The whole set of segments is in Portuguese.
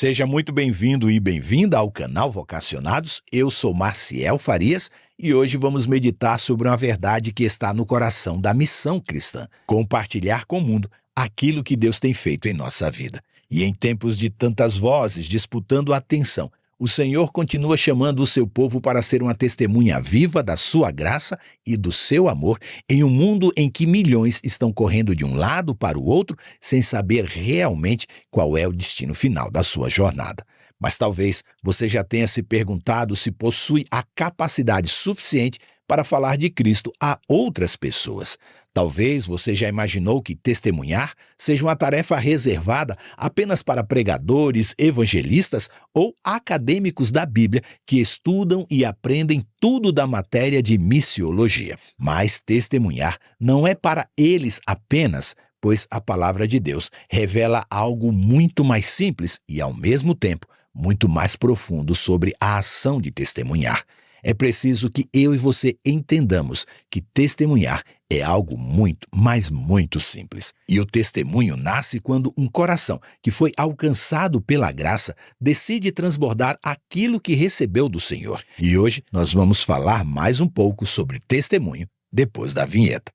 Seja muito bem-vindo e bem-vinda ao canal Vocacionados. Eu sou Marciel Farias e hoje vamos meditar sobre uma verdade que está no coração da missão cristã: compartilhar com o mundo aquilo que Deus tem feito em nossa vida. E em tempos de tantas vozes disputando a atenção, o Senhor continua chamando o seu povo para ser uma testemunha viva da sua graça e do seu amor em um mundo em que milhões estão correndo de um lado para o outro sem saber realmente qual é o destino final da sua jornada. Mas talvez você já tenha se perguntado se possui a capacidade suficiente para falar de Cristo a outras pessoas. Talvez você já imaginou que testemunhar seja uma tarefa reservada apenas para pregadores, evangelistas ou acadêmicos da Bíblia que estudam e aprendem tudo da matéria de missiologia. Mas testemunhar não é para eles apenas, pois a palavra de Deus revela algo muito mais simples e, ao mesmo tempo, muito mais profundo sobre a ação de testemunhar. É preciso que eu e você entendamos que testemunhar é algo muito, mas muito simples. E o testemunho nasce quando um coração que foi alcançado pela graça decide transbordar aquilo que recebeu do Senhor. E hoje nós vamos falar mais um pouco sobre testemunho depois da vinheta.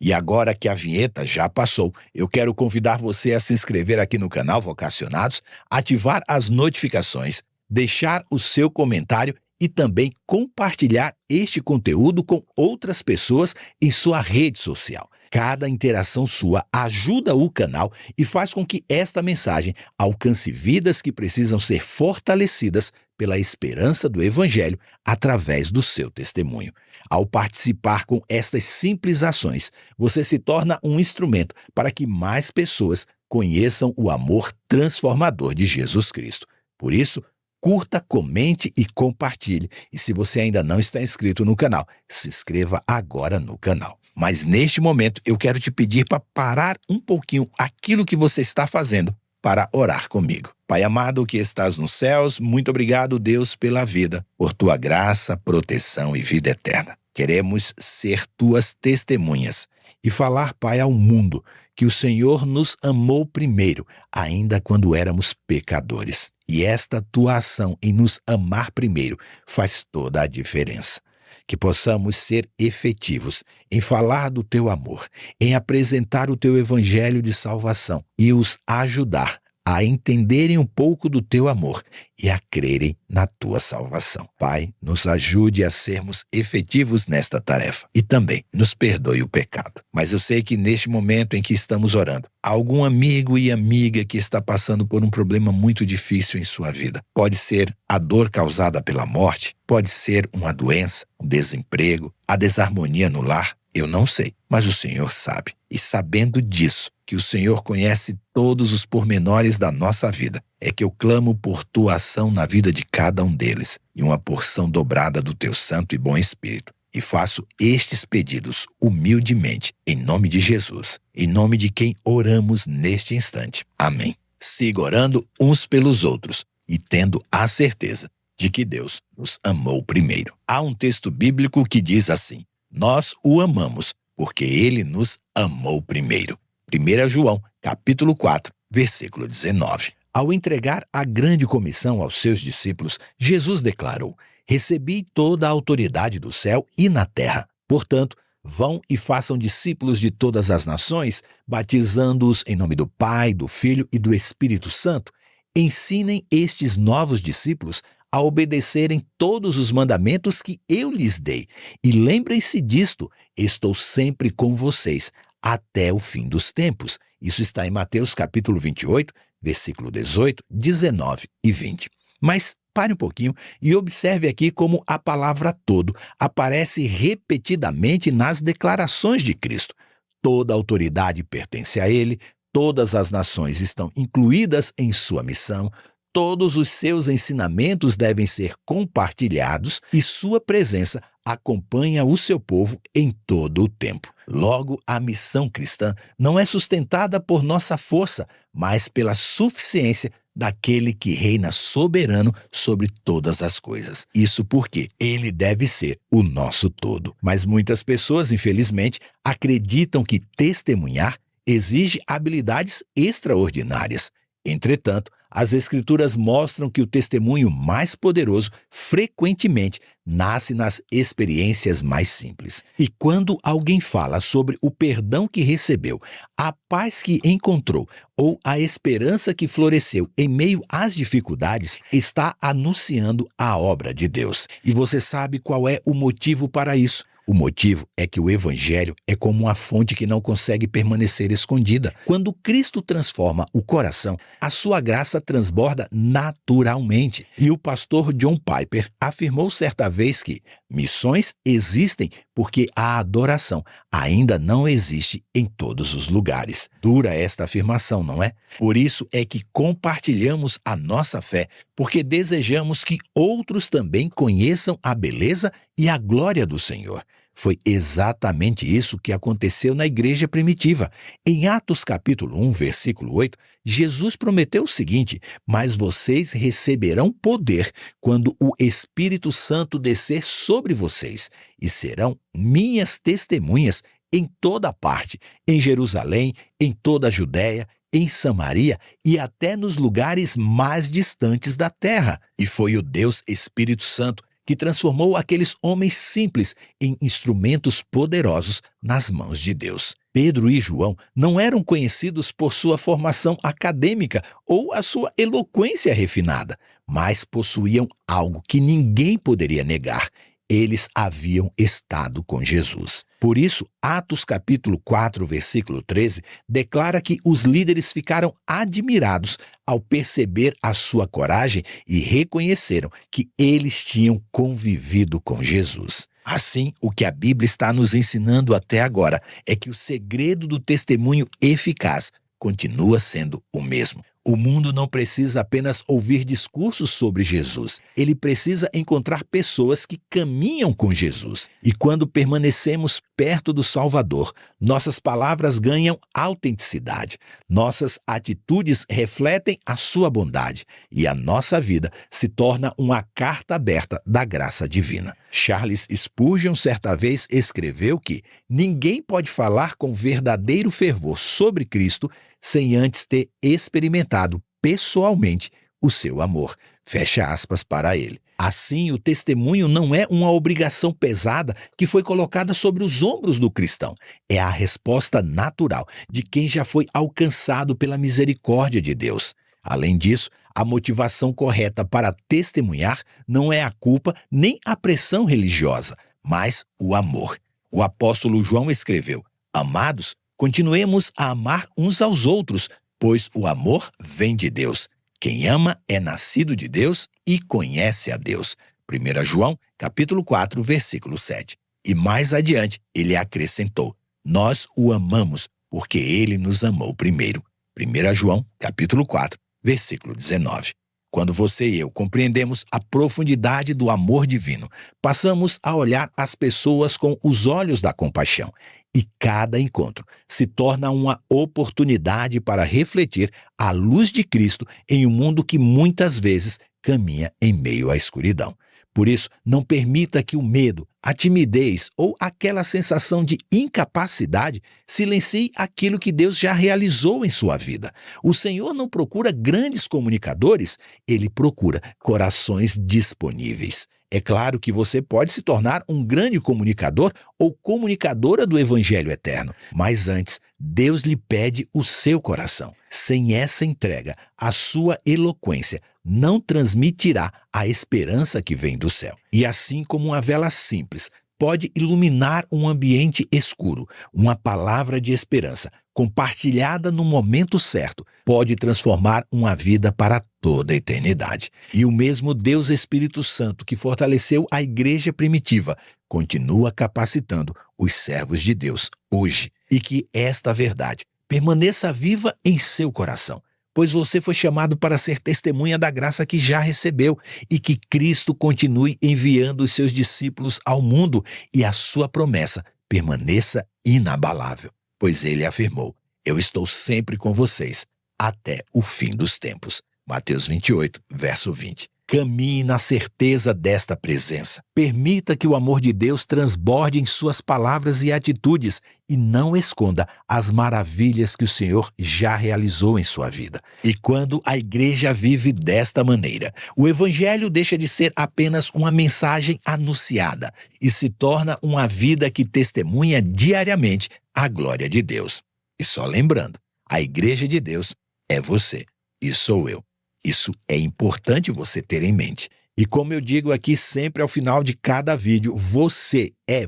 E agora que a vinheta já passou, eu quero convidar você a se inscrever aqui no canal Vocacionados, ativar as notificações, deixar o seu comentário e também compartilhar este conteúdo com outras pessoas em sua rede social. Cada interação sua ajuda o canal e faz com que esta mensagem alcance vidas que precisam ser fortalecidas pela esperança do Evangelho através do seu testemunho. Ao participar com estas simples ações, você se torna um instrumento para que mais pessoas conheçam o amor transformador de Jesus Cristo. Por isso, curta, comente e compartilhe. E se você ainda não está inscrito no canal, se inscreva agora no canal. Mas neste momento eu quero te pedir para parar um pouquinho aquilo que você está fazendo para orar comigo. Pai amado que estás nos céus, muito obrigado, Deus, pela vida, por tua graça, proteção e vida eterna. Queremos ser tuas testemunhas e falar, Pai, ao mundo que o Senhor nos amou primeiro, ainda quando éramos pecadores. E esta tua ação em nos amar primeiro faz toda a diferença. Que possamos ser efetivos em falar do teu amor, em apresentar o teu evangelho de salvação e os ajudar a entenderem um pouco do teu amor e a crerem na tua salvação. Pai, nos ajude a sermos efetivos nesta tarefa e também nos perdoe o pecado. Mas eu sei que neste momento em que estamos orando, há algum amigo e amiga que está passando por um problema muito difícil em sua vida. Pode ser a dor causada pela morte, pode ser uma doença, um desemprego, a desarmonia no lar. Eu não sei, mas o Senhor sabe. E sabendo disso, que o Senhor conhece todos os pormenores da nossa vida, é que eu clamo por tua ação na vida de cada um deles e uma porção dobrada do teu santo e bom Espírito. E faço estes pedidos humildemente, em nome de Jesus, em nome de quem oramos neste instante. Amém. Siga orando uns pelos outros e tendo a certeza de que Deus nos amou primeiro. Há um texto bíblico que diz assim: nós o amamos porque ele nos amou primeiro. 1 João, capítulo 4, versículo 19. Ao entregar a grande comissão aos seus discípulos, Jesus declarou: recebi toda a autoridade do céu e na terra. Portanto, vão e façam discípulos de todas as nações, batizando-os em nome do Pai, do Filho e do Espírito Santo. Ensinem estes novos discípulos a obedecerem todos os mandamentos que eu lhes dei. E lembrem-se disto, estou sempre com vocês, até o fim dos tempos. Isso está em Mateus capítulo 28, versículo 18, 19 e 20. Mas pare um pouquinho e observe aqui como a palavra todo aparece repetidamente nas declarações de Cristo. Toda autoridade pertence a ele, todas as nações estão incluídas em sua missão, todos os seus ensinamentos devem ser compartilhados e sua presença acompanha o seu povo em todo o tempo. Logo, a missão cristã não é sustentada por nossa força, mas pela suficiência daquele que reina soberano sobre todas as coisas. Isso porque ele deve ser o nosso todo. Mas muitas pessoas, infelizmente, acreditam que testemunhar exige habilidades extraordinárias. Entretanto, as Escrituras mostram que o testemunho mais poderoso frequentemente nasce nas experiências mais simples. E quando alguém fala sobre o perdão que recebeu, a paz que encontrou ou a esperança que floresceu em meio às dificuldades, está anunciando a obra de Deus. E você sabe qual é o motivo para isso? O motivo é que o Evangelho é como uma fonte que não consegue permanecer escondida. Quando Cristo transforma o coração, a sua graça transborda naturalmente. E o pastor John Piper afirmou certa vez que missões existem porque a adoração ainda não existe em todos os lugares. Dura esta afirmação, não é? Por isso é que compartilhamos a nossa fé, porque desejamos que outros também conheçam a beleza e a glória do Senhor. Foi exatamente isso que aconteceu na igreja primitiva. Em Atos capítulo 1, versículo 8, Jesus prometeu o seguinte: mas vocês receberão poder quando o Espírito Santo descer sobre vocês, e serão minhas testemunhas em toda parte, em Jerusalém, em toda a Judéia, em Samaria e até nos lugares mais distantes da terra. E foi o Deus Espírito Santo que transformou aqueles homens simples em instrumentos poderosos nas mãos de Deus. Pedro e João não eram conhecidos por sua formação acadêmica ou a sua eloquência refinada, mas possuíam algo que ninguém poderia negar. Eles haviam estado com Jesus. Por isso, Atos capítulo 4, versículo 13, declara que os líderes ficaram admirados ao perceber a sua coragem e reconheceram que eles tinham convivido com Jesus. Assim, o que a Bíblia está nos ensinando até agora é que o segredo do testemunho eficaz continua sendo o mesmo. O mundo não precisa apenas ouvir discursos sobre Jesus. Ele precisa encontrar pessoas que caminham com Jesus. E quando permanecemos perto do Salvador, nossas palavras ganham autenticidade. Nossas atitudes refletem a sua bondade. E a nossa vida se torna uma carta aberta da graça divina. Charles Spurgeon certa vez escreveu que ninguém pode falar com verdadeiro fervor sobre Cristo sem antes ter experimentado pessoalmente o seu amor. Fecha aspas para ele. Assim, o testemunho não é uma obrigação pesada que foi colocada sobre os ombros do cristão. É a resposta natural de quem já foi alcançado pela misericórdia de Deus. Além disso, a motivação correta para testemunhar não é a culpa nem a pressão religiosa, mas o amor. O apóstolo João escreveu: Amados, continuemos a amar uns aos outros, pois o amor vem de Deus. Quem ama é nascido de Deus e conhece a Deus. 1 João, capítulo 4, versículo 7. E mais adiante, ele acrescentou: Nós o amamos, porque ele nos amou primeiro. 1 João, capítulo 4, versículo 19. Quando você e eu compreendemos a profundidade do amor divino, passamos a olhar as pessoas com os olhos da compaixão. E cada encontro se torna uma oportunidade para refletir a luz de Cristo em um mundo que muitas vezes caminha em meio à escuridão. Por isso, não permita que o medo, a timidez ou aquela sensação de incapacidade silencie aquilo que Deus já realizou em sua vida. O Senhor não procura grandes comunicadores, Ele procura corações disponíveis. É claro que você pode se tornar um grande comunicador ou comunicadora do Evangelho eterno, mas antes, Deus lhe pede o seu coração. Sem essa entrega, a sua eloquência não transmitirá a esperança que vem do céu. E assim como uma vela simples pode iluminar um ambiente escuro, uma palavra de esperança compartilhada no momento certo pode transformar uma vida para toda a eternidade. E o mesmo Deus Espírito Santo que fortaleceu a igreja primitiva continua capacitando os servos de Deus hoje. E que esta verdade permaneça viva em seu coração, pois você foi chamado para ser testemunha da graça que já recebeu e que Cristo continue enviando os seus discípulos ao mundo e a sua promessa permaneça inabalável, pois ele afirmou: Eu estou sempre com vocês até o fim dos tempos. Mateus 28, verso 20. Caminhe na certeza desta presença. Permita que o amor de Deus transborde em suas palavras e atitudes e não esconda as maravilhas que o Senhor já realizou em sua vida. E quando a igreja vive desta maneira, o Evangelho deixa de ser apenas uma mensagem anunciada e se torna uma vida que testemunha diariamente a glória de Deus. E só lembrando, a igreja de Deus é você e sou eu. Isso é importante você ter em mente. E como eu digo aqui sempre ao final de cada vídeo, você é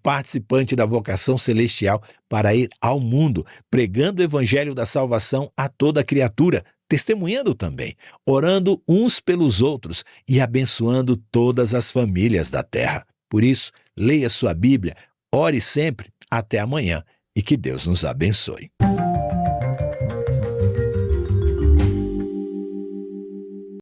participante da vocação celestial para ir ao mundo, pregando o evangelho da salvação a toda criatura, testemunhando também, orando uns pelos outros e abençoando todas as famílias da terra. Por isso, leia sua Bíblia, ore sempre, até amanhã e que Deus nos abençoe.